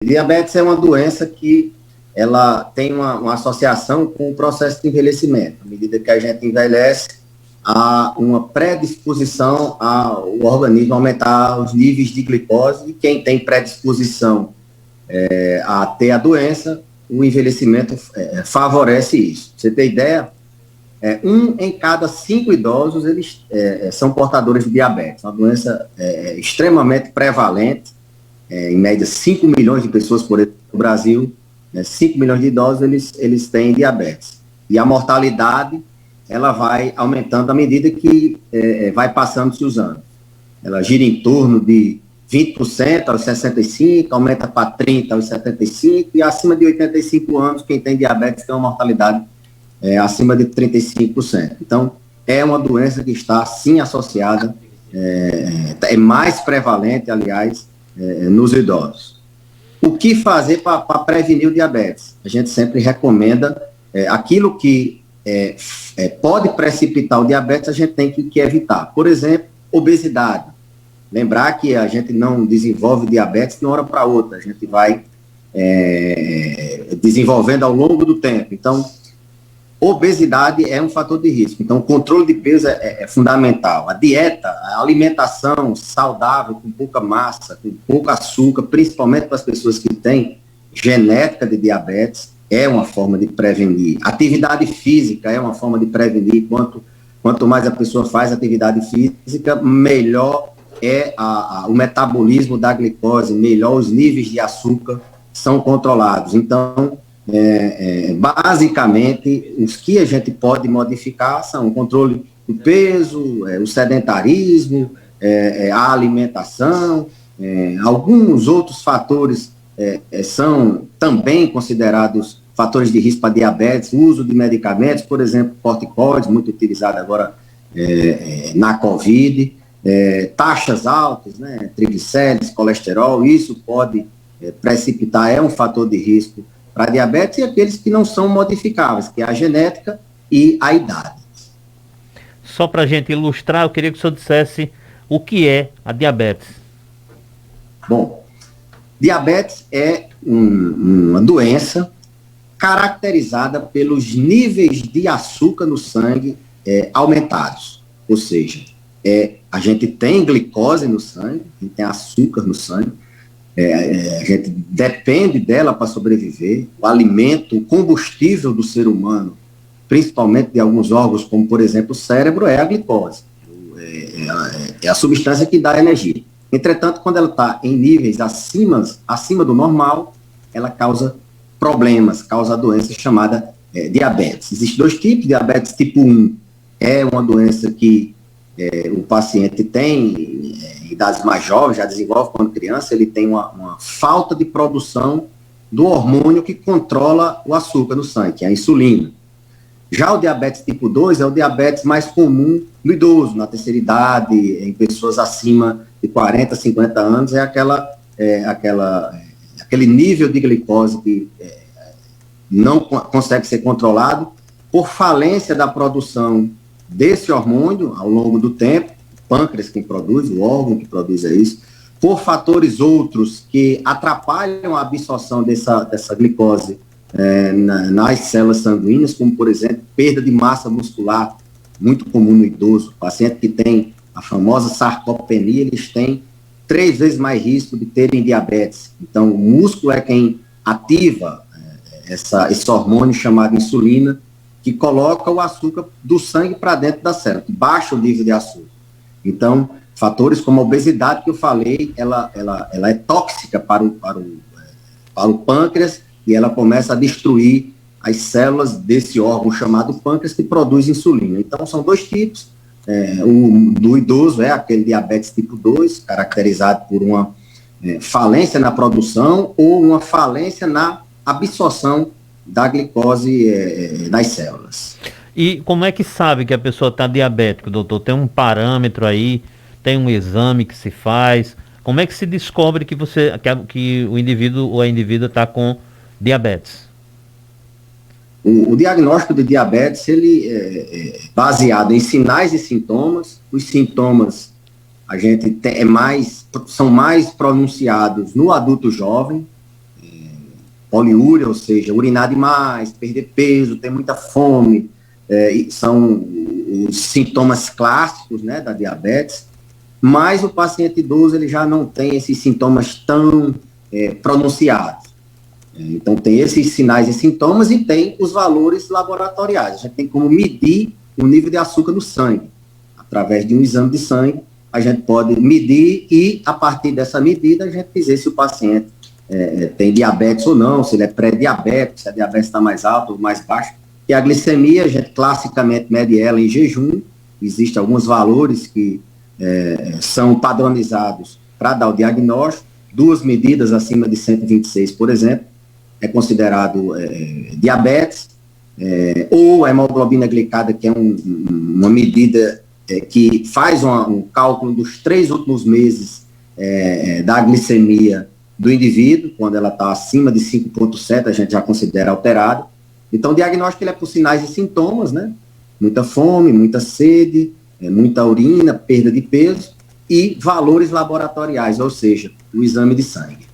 Diabetes é uma doença que ela tem uma associação com o processo de envelhecimento. À medida que a gente envelhece, há uma predisposição ao organismo aumentar os níveis de glicose, e quem tem predisposição a ter a doença, o envelhecimento favorece isso. Pra você ter ideia, 1 em cada 5 idosos eles são portadores de diabetes, uma doença extremamente prevalente, em média 5 milhões de pessoas por no Brasil, 5 milhões de idosos eles têm diabetes. E a mortalidade ela vai aumentando à medida que vai passando-se os anos. Ela gira em torno de 20% aos 65, aumenta para 30% aos 75, e acima de 85 anos, quem tem diabetes tem uma mortalidade acima de 35%. Então, é uma doença que está, sim, associada, é mais prevalente, aliás, nos idosos. O que fazer para prevenir o diabetes? A gente sempre recomenda aquilo que pode precipitar o diabetes, a gente tem que evitar. Por exemplo, obesidade. Lembrar que a gente não desenvolve diabetes de uma hora para outra, a gente vai desenvolvendo ao longo do tempo. Então, obesidade é um fator de risco. Então, o controle de peso é fundamental. A dieta, a alimentação saudável, com pouca massa, com pouco açúcar, principalmente para as pessoas que têm genética de diabetes, é uma forma de prevenir. Atividade física é uma forma de prevenir. Quanto mais a pessoa faz atividade física, melhor é o metabolismo da glicose, melhor os níveis de açúcar são controlados. Então, basicamente, os que a gente pode modificar são o controle do peso, o sedentarismo, a alimentação, alguns outros fatores são também considerados fatores de risco para diabetes, o uso de medicamentos, por exemplo, corticoides, muito utilizado agora na COVID, taxas altas, né, triglicéridos, colesterol, isso pode precipitar, é um fator de risco para diabetes, e aqueles que não são modificáveis, que é a genética e a idade. Só para a gente ilustrar, eu queria que o senhor dissesse o que é a diabetes. Bom, diabetes é uma doença caracterizada pelos níveis de açúcar no sangue aumentados. Ou seja, a gente tem glicose no sangue, a gente tem açúcar no sangue, a gente depende dela para sobreviver. O alimento, o combustível do ser humano, principalmente de alguns órgãos, como por exemplo o cérebro, é a glicose. É a substância que dá energia. Entretanto, quando ela está em níveis acima do normal, ela causa problemas, causa a doença chamada diabetes. Existem 2 tipos, diabetes tipo 1 é uma doença que o paciente tem em idades mais jovens, já desenvolve quando criança, ele tem uma falta de produção do hormônio que controla o açúcar no sangue, que é a insulina. Já o diabetes tipo 2 é o diabetes mais comum no idoso, na terceira idade, em pessoas acima de 40, 50 anos, aquele nível de glicose que não consegue ser controlado por falência da produção desse hormônio ao longo do tempo, o pâncreas quem produz, o órgão que produz isso, por fatores outros que atrapalham a absorção dessa glicose nas células sanguíneas, como, por exemplo, perda de massa muscular, muito comum no idoso. O paciente que tem a famosa sarcopenia, eles têm 3 vezes mais risco de terem diabetes. Então, o músculo é quem ativa esse hormônio chamado insulina, que coloca o açúcar do sangue para dentro da célula, que baixa o nível de açúcar. Então, fatores como a obesidade que eu falei, ela é tóxica para o pâncreas, e ela começa a destruir as células desse órgão chamado pâncreas, que produz insulina. Então, são 2 tipos. O do idoso é aquele diabetes tipo 2, caracterizado por uma falência na produção ou uma falência na absorção da glicose das células. E como é que sabe que a pessoa está diabética, doutor? Tem um parâmetro aí, tem um exame que se faz? Como é que se descobre que o indivíduo ou a indivídua está com diabetes? O diagnóstico de diabetes, ele é baseado em sinais e sintomas. Os sintomas são mais pronunciados no adulto jovem, poliúria, ou seja, urinar demais, perder peso, ter muita fome, são os sintomas clássicos, né, da diabetes, mas o paciente idoso ele já não tem esses sintomas tão pronunciados. Então, tem esses sinais e sintomas e tem os valores laboratoriais. A gente tem como medir o nível de açúcar no sangue. Através de um exame de sangue, a gente pode medir e, a partir dessa medida, a gente dizer se o paciente tem diabetes ou não, se ele é pré-diabético, se a diabetes está mais alta ou mais baixa. E a glicemia, a gente classicamente mede ela em jejum. Existem alguns valores que são padronizados para dar o diagnóstico. 2 medidas acima de 126, por exemplo, é considerado diabetes, ou a hemoglobina glicada, que é uma medida que faz um cálculo dos 3 últimos meses da glicemia do indivíduo. Quando ela está acima de 5,7, a gente já considera alterado. Então, o diagnóstico ele é por sinais e sintomas, né? Muita fome, muita sede, muita urina, perda de peso e valores laboratoriais, ou seja, o exame de sangue.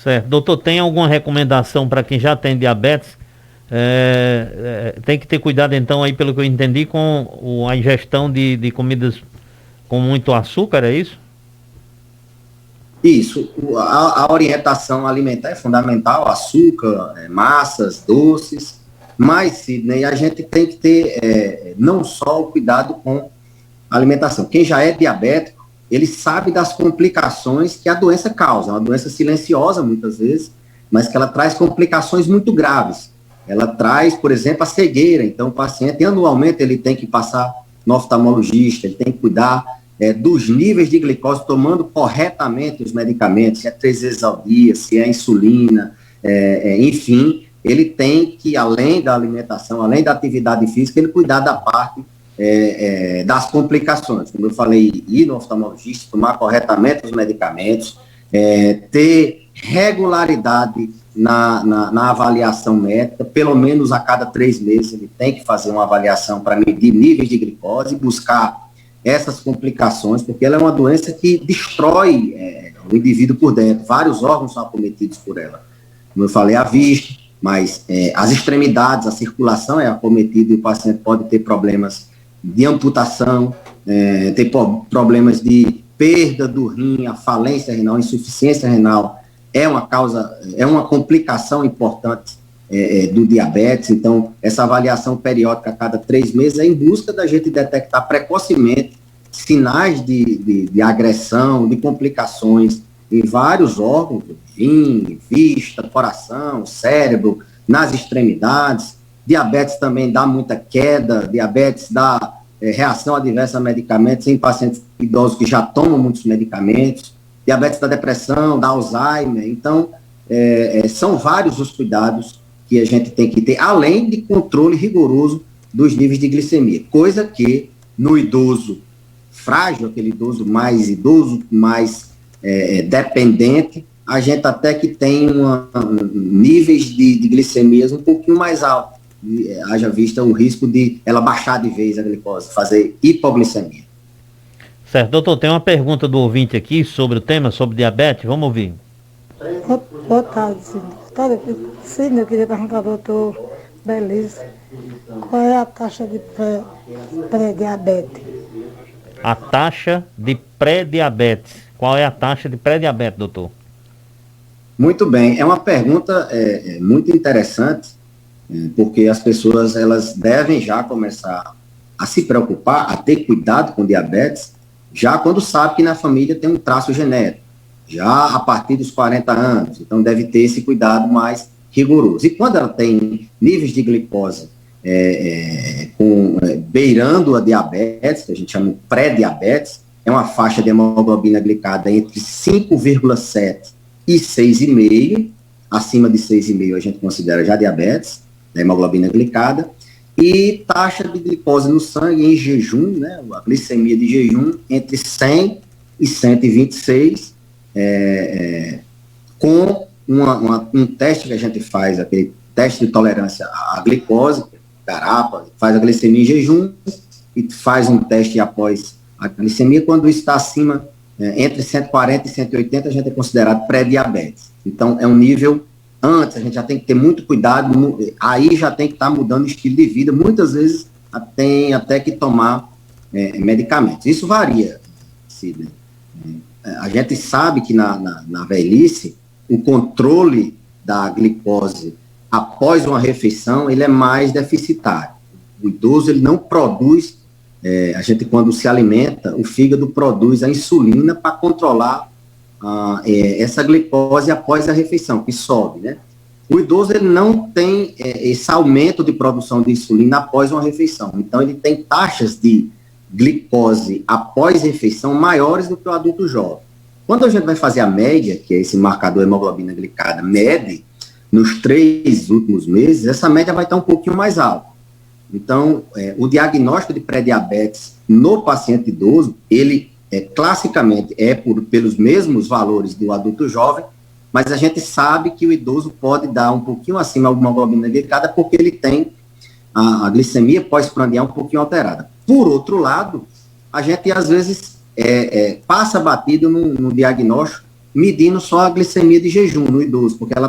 Certo. Doutor, tem alguma recomendação para quem já tem diabetes? Tem que ter cuidado, então, aí, pelo que eu entendi, com a ingestão de comidas com muito açúcar, é isso? Isso. A orientação alimentar é fundamental, açúcar, massas, doces, mas, Sidney, a gente tem que ter não só o cuidado com a alimentação. Quem já é diabético, ele sabe das complicações que a doença causa. É uma doença silenciosa, muitas vezes, mas que ela traz complicações muito graves. Ela traz, por exemplo, a cegueira. Então, o paciente, anualmente, ele tem que passar no oftalmologista, ele tem que cuidar dos níveis de glicose, tomando corretamente os medicamentos, se é 3 vezes ao dia, se é insulina, enfim, ele tem que, além da alimentação, além da atividade física, ele cuidar da parte das complicações. Como eu falei, ir no oftalmologista, tomar corretamente os medicamentos, ter regularidade na avaliação médica, pelo menos a cada 3 meses ele tem que fazer uma avaliação para medir níveis de glicose e buscar essas complicações, porque ela é uma doença que destrói o indivíduo por dentro. Vários órgãos são acometidos por ela. Como eu falei, a vista, mas as extremidades, a circulação é acometida e o paciente pode ter problemas de amputação, ter problemas de perda do rim, a falência renal, insuficiência renal, é uma complicação importante do diabetes. Então, essa avaliação periódica a cada 3 meses é em busca da gente detectar precocemente sinais de agressão, de complicações em vários órgãos, rim, vista, coração, cérebro, nas extremidades. Diabetes também dá muita queda, diabetes dá reação adversa a medicamentos em pacientes idosos que já tomam muitos medicamentos, diabetes da depressão, da Alzheimer. Então, são vários os cuidados que a gente tem que ter, além de controle rigoroso dos níveis de glicemia, coisa que no idoso frágil, aquele idoso mais dependente, a gente até que tem níveis de glicemias um pouquinho mais altos, haja vista o risco de ela baixar de vez a glicose, fazer hipoglicemia. Certo, doutor, tem uma pergunta do ouvinte aqui sobre o tema, sobre diabetes, vamos ouvir. Boa tarde, Sidney, eu queria perguntar ao doutor Beleza, qual é a taxa de pré-diabetes? A taxa de pré-diabetes. Qual é a taxa de pré-diabetes, doutor? Muito bem, é uma pergunta muito interessante, porque as pessoas elas devem já começar a se preocupar, a ter cuidado com diabetes, já quando sabe que na família tem um traço genético, já a partir dos 40 anos, então deve ter esse cuidado mais rigoroso. E quando ela tem níveis de glicose beirando a diabetes, que a gente chama de pré-diabetes, é uma faixa de hemoglobina glicada entre 5,7 e 6,5, acima de 6,5 a gente considera já diabetes, da hemoglobina glicada, e taxa de glicose no sangue em jejum, né, a glicemia de jejum entre 100 e 126, com um teste que a gente faz, aquele teste de tolerância à glicose, garapa, faz a glicemia em jejum e faz um teste após a glicemia. Quando está acima entre 140 e 180 a gente é considerado pré-diabetes. Então, é um nível, antes a gente já tem que ter muito cuidado, aí já tem que estar mudando o estilo de vida, muitas vezes tem até que tomar medicamentos. Isso varia, Sidney. A gente sabe que na velhice, o controle da glicose após uma refeição, ele é mais deficitário. O idoso, ele não produz, a gente quando se alimenta, o fígado produz a insulina para controlar essa glicose após a refeição, que sobe, né? O idoso, ele não tem esse aumento de produção de insulina após uma refeição, então ele tem taxas de glicose após refeição maiores do que o adulto jovem. Quando a gente vai fazer a média, que é esse marcador hemoglobina glicada, mede nos 3 últimos meses, essa média vai estar um pouquinho mais alta. Então, o diagnóstico de pré-diabetes no paciente idoso, ele classicamente pelos mesmos valores do adulto jovem, mas a gente sabe que o idoso pode dar um pouquinho acima da hemoglobina glicada porque ele tem a glicemia pós-prandial um pouquinho alterada. Por outro lado, a gente às vezes passa batido no diagnóstico medindo só a glicemia de jejum no idoso, porque ela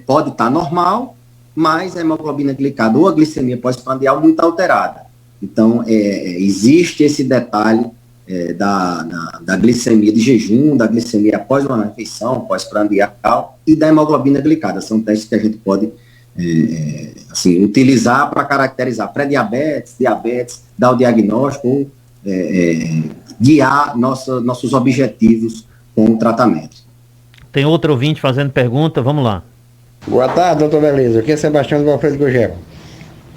pode estar normal, mas a hemoglobina glicada ou a glicemia pós-prandial muito alterada. Então, existe esse detalhe da glicemia de jejum, da glicemia após uma refeição, pós-prandial e da hemoglobina glicada. São testes que a gente pode utilizar para caracterizar pré-diabetes, diabetes, dar o diagnóstico ou guiar nossos objetivos com o tratamento. Tem outro ouvinte fazendo pergunta, vamos lá. Boa tarde, doutor Beleza. Aqui é Sebastião do Alfredo Gugel.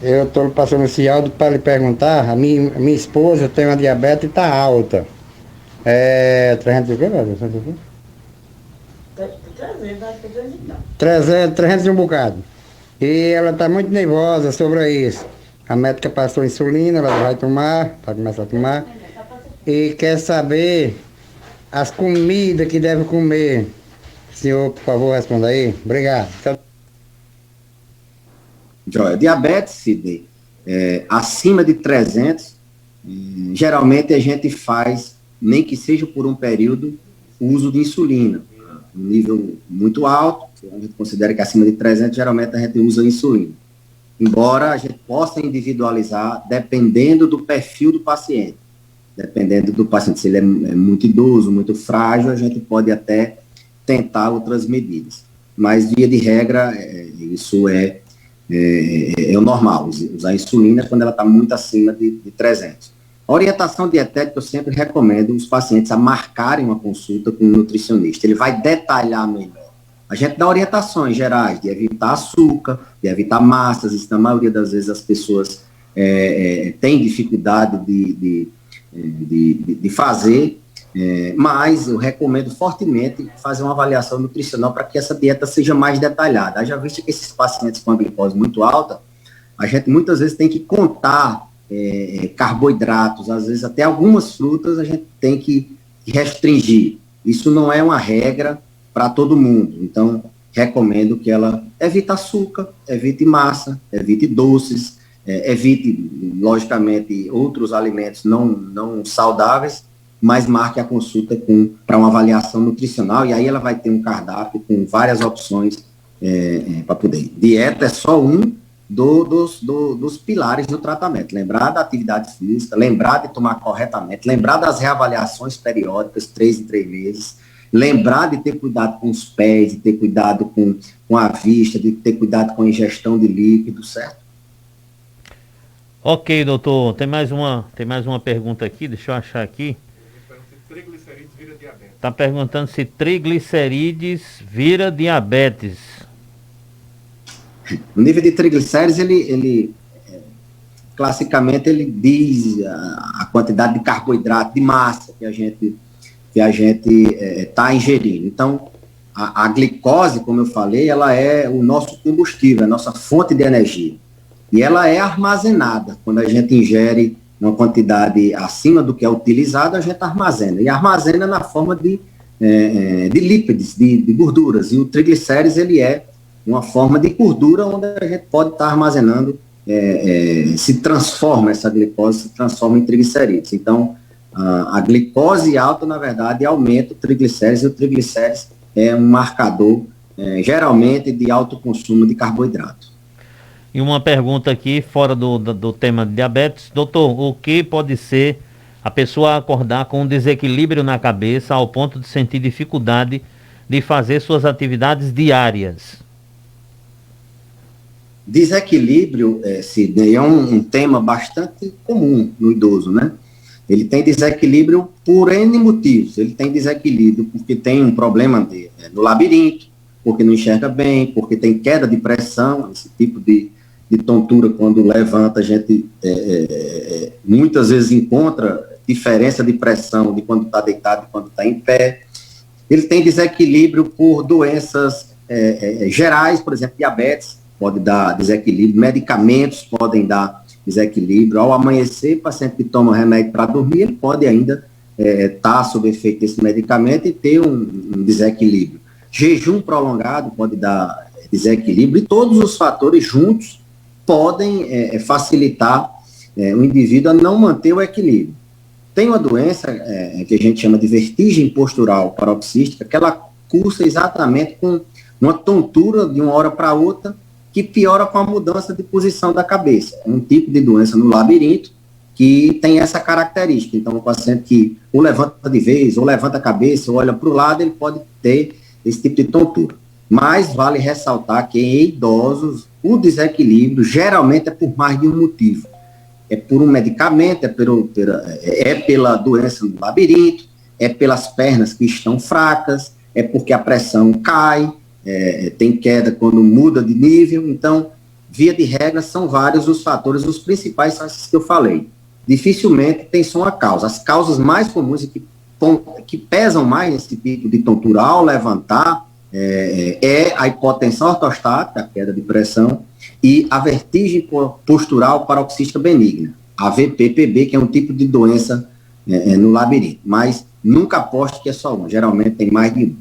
Eu estou passando esse áudio para lhe perguntar, a minha esposa tem uma diabetes e está alta. 300 e quê, velho? 300 e um bocado. E ela está muito nervosa sobre isso. A médica passou insulina, ela vai começar a tomar. E quer saber as comidas que deve comer. Senhor, por favor, responda aí. Obrigado. Diabetes, Sidney, acima de 300, geralmente a gente faz, nem que seja por um período, uso de insulina. Um nível muito alto, a gente considera que acima de 300, geralmente a gente usa insulina. Embora a gente possa individualizar, dependendo do perfil do paciente. Dependendo do paciente, se ele é muito idoso, muito frágil, a gente pode até tentar outras medidas. Mas, via de regra, isso é o normal, usar insulina quando ela está muito acima de 300. A orientação dietética, eu sempre recomendo os pacientes a marcarem uma consulta com um nutricionista. Ele vai detalhar melhor. A gente dá orientações gerais de evitar açúcar, de evitar massas. Isso, na maioria das vezes, as pessoas têm dificuldade de fazer, mas eu recomendo fortemente fazer uma avaliação nutricional para que essa dieta seja mais detalhada. Já visto que esses pacientes com a glicose muito alta, a gente muitas vezes tem que contar carboidratos, às vezes até algumas frutas a gente tem que restringir. Isso não é uma regra para todo mundo, então recomendo que ela evite açúcar, evite massa, evite doces, evite, logicamente, outros alimentos não saudáveis, mas marque a consulta para uma avaliação nutricional, e aí ela vai ter um cardápio com várias opções para poder. Dieta é só um dos pilares do tratamento. Lembrar da atividade física, lembrar de tomar corretamente, lembrar das reavaliações periódicas, 3 em 3 meses, lembrar de ter cuidado com os pés, de ter cuidado com a vista, de ter cuidado com a ingestão de líquidos, certo? Ok, doutor, tem mais uma pergunta aqui, deixa eu achar aqui. Está perguntando se triglicerídeos vira diabetes. O nível de triglicérides, ele classicamente, ele diz a quantidade de carboidrato, de massa que a gente está ingerindo. Então, a glicose, como eu falei, ela é o nosso combustível, a nossa fonte de energia. E ela é armazenada. Quando a gente ingere uma quantidade acima do que é utilizado, a gente armazena. E armazena na forma de lípidos, de gorduras. E o triglicérides, ele é uma forma de gordura onde a gente pode estar armazenando, se transforma, essa glicose se transforma em triglicerídeos. Então, A glicose alta, na verdade, aumenta o triglicérides, e o triglicérides é um marcador, geralmente, de alto consumo de carboidrato. E uma pergunta aqui, fora do tema de diabetes. Doutor, o que pode ser a pessoa acordar com um desequilíbrio na cabeça ao ponto de sentir dificuldade de fazer suas atividades diárias? Desequilíbrio, Sidney, é um tema bastante comum no idoso, né? Ele tem desequilíbrio por N motivos. Ele tem desequilíbrio porque tem um problema no labirinto, porque não enxerga bem, porque tem queda de pressão, esse tipo de tontura, quando levanta, a gente muitas vezes encontra diferença de pressão de quando está deitado e quando está em pé. Ele tem desequilíbrio por doenças gerais, por exemplo, diabetes pode dar desequilíbrio, medicamentos podem dar desequilíbrio. Ao amanhecer, o paciente que toma remédio para dormir, ele pode ainda estar sob efeito desse medicamento e ter um desequilíbrio. Jejum prolongado pode dar desequilíbrio, e todos os fatores juntos podem facilitar o indivíduo a não manter o equilíbrio. Tem uma doença que a gente chama de vertigem postural paroxística, que ela cursa exatamente com uma tontura de uma hora para outra, que piora com a mudança de posição da cabeça. É um tipo de doença no labirinto que tem essa característica. Então, o paciente que ou levanta de vez, ou levanta a cabeça, ou olha para o lado, ele pode ter esse tipo de tontura. Mas vale ressaltar que em idosos, o desequilíbrio geralmente é por mais de um motivo. É por um medicamento, é pela doença no labirinto, é pelas pernas que estão fracas, é porque a pressão cai, tem queda quando muda de nível. Então, via de regra, são vários os fatores, os principais são esses que eu falei. Dificilmente tem só uma causa. As causas mais comuns e que pesam mais nesse tipo de tontura ao levantar a hipotensão ortostática, a queda de pressão, e a vertigem postural paroxística benigna, a VPPB, que é um tipo de doença no labirinto. Mas nunca aposte que é só um, geralmente tem mais de um.